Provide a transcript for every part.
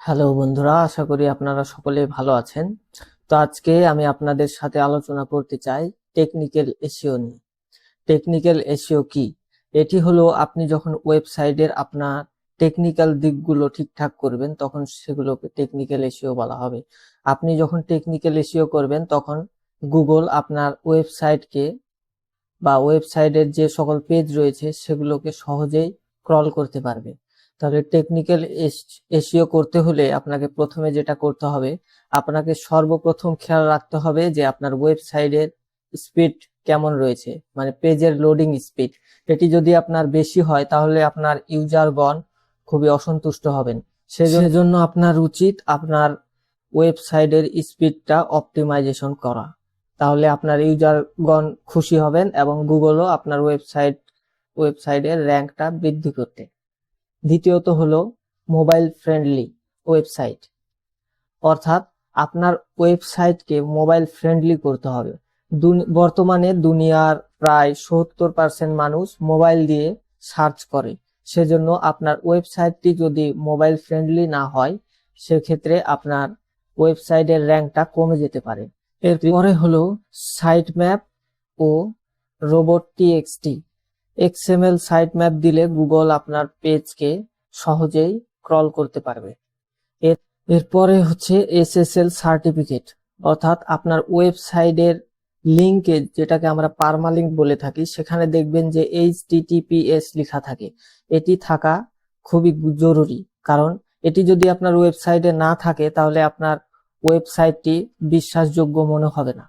Hello বন্ধুরা, আশা করি আপনারা সকলে ভালো আছেন। তো আজকে আমি আপনাদের সাথে আলোচনা করতে চাই টেকনিক্যাল এসইও নিয়ে। টেকনিক্যাল এসইও কি? এটি হলো আপনি যখন ওয়েবসাইটের আপনার টেকনিক্যাল দিকগুলো ঠিকঠাক করবেন তখন সেগুলোকে টেকনিক্যাল এসইও বলা হবে। আপনি যখন টেকনিক্যাল এসইও করবেন তখন গুগল আপনার ওয়েবসাইটকে বা ওয়েবসাইটের যে সকল পেজ রয়েছে সেগুলোকে সহজেই ক্রল করতে পারবে। তাহলে টেকনিক্যাল এসইও করতে হলে আপনাকে প্রথমে যেটা করতে হবে, আপনাকে সর্বপ্রথম খেয়াল রাখতে হবে যে আপনার ওয়েবসাইটের স্পিড কেমন রয়েছে, মানে পেজের লোডিং স্পিড। এটি যদি আপনার বেশি হয় তাহলে আপনার ইউজারগণ খুবই অসন্তুষ্ট হবেন। সেজন্য আপনার উচিত আপনার ওয়েবসাইটের স্পিডটা অপটিমাইজেশন করা। তাহলে আপনার ইউজারগণ খুশি হবেন এবং গুগলও আপনার ওয়েবসাইটের র্যাঙ্কটা বৃদ্ধি করতে। দ্বিতীয়ত হলো মোবাইল ফ্রেন্ডলি ওয়েবসাইট, অর্থাৎ আপনার ওয়েবসাইটকে মোবাইল ফ্রেন্ডলি করতে হবে। বর্তমানে দুনিয়ার প্রায় 70% মানুষ মোবাইল দিয়ে সার্চ করে। সেজন্য আপনার ওয়েবসাইটটি যদি মোবাইল ফ্রেন্ডলি না হয় সেক্ষেত্রে আপনার ওয়েবসাইটের র্যাঙ্কটা কমে যেতে পারে। এরপরে হলো সাইট ম্যাপ ও robot TXT. XML site map দিলে গুগল আপনার পেজকে সহজেই ক্রল করতে পারবে। এরপরে হচ্ছে এসএসএল সার্টিফিকেট, অর্থাৎ আপনার ওয়েবসাইটের লিঙ্কে, যেটাকে আমরা পারমালিঙ্ক বলে থাকি, সেখানে দেখবেন যে HTTPS লেখা থাকে। এটি থাকা খুবই জরুরি, কারণ এটি যদি আপনার ওয়েবসাইটে না থাকে তাহলে আপনার ওয়েবসাইটটি বিশ্বাসযোগ্য মনে হবে না।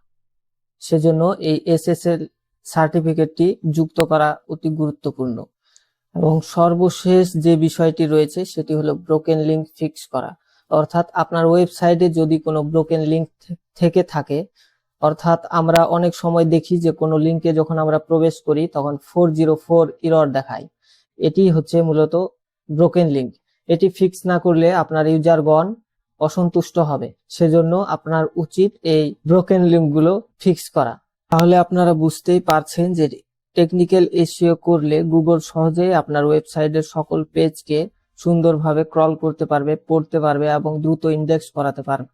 সেজন্য এই এসএসএল সার্টিফিকেটটি যুক্ত করা অতি গুরুত্বপূর্ণ। এবং সর্বশেষ যে বিষয়টি রয়েছে সেটি হলো ব্রোকেন লিঙ্ক ফিক্স করা, অর্থাৎ আপনার ওয়েবসাইটে যদি কোনো ব্রোকেন লিঙ্ক থেকে থাকে, অর্থাৎ আমরা অনেক সময় দেখি যে কোনো লিঙ্কে যখন আমরা প্রবেশ করি তখন 404 এরর দেখায়। এটি হচ্ছে মূলত ব্রোকেন লিঙ্ক। এটি ফিক্স না করলে আপনার ইউজারগণ অসন্তুষ্ট হবে। সেজন্য আপনার উচিত এই ব্রোকেন লিঙ্কগুলো ফিক্স করা। তাহলে আপনারা বুঝতেই পারছেন যে টেকনিক্যাল এসইও করলে গুগল সহজেই আপনার ওয়েবসাইটের সকল পেজকে সুন্দরভাবে ক্রল করতে পারবে, পড়তে পারবে এবং দ্রুত ইন্ডেক্স করাতে পারবে।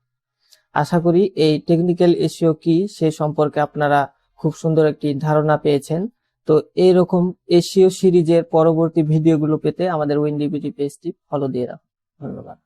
আশা করি এই টেকনিক্যাল এসইও কি সে সম্পর্কে আপনারা খুব সুন্দর একটি ধারণা পেয়েছেন। তো এইরকম এসইও সিরিজের পরবর্তী ভিডিওগুলো পেতে আমাদের উইন্ডিবিডি পেজটি ফলো দিয়ে রাখুন। ধন্যবাদ।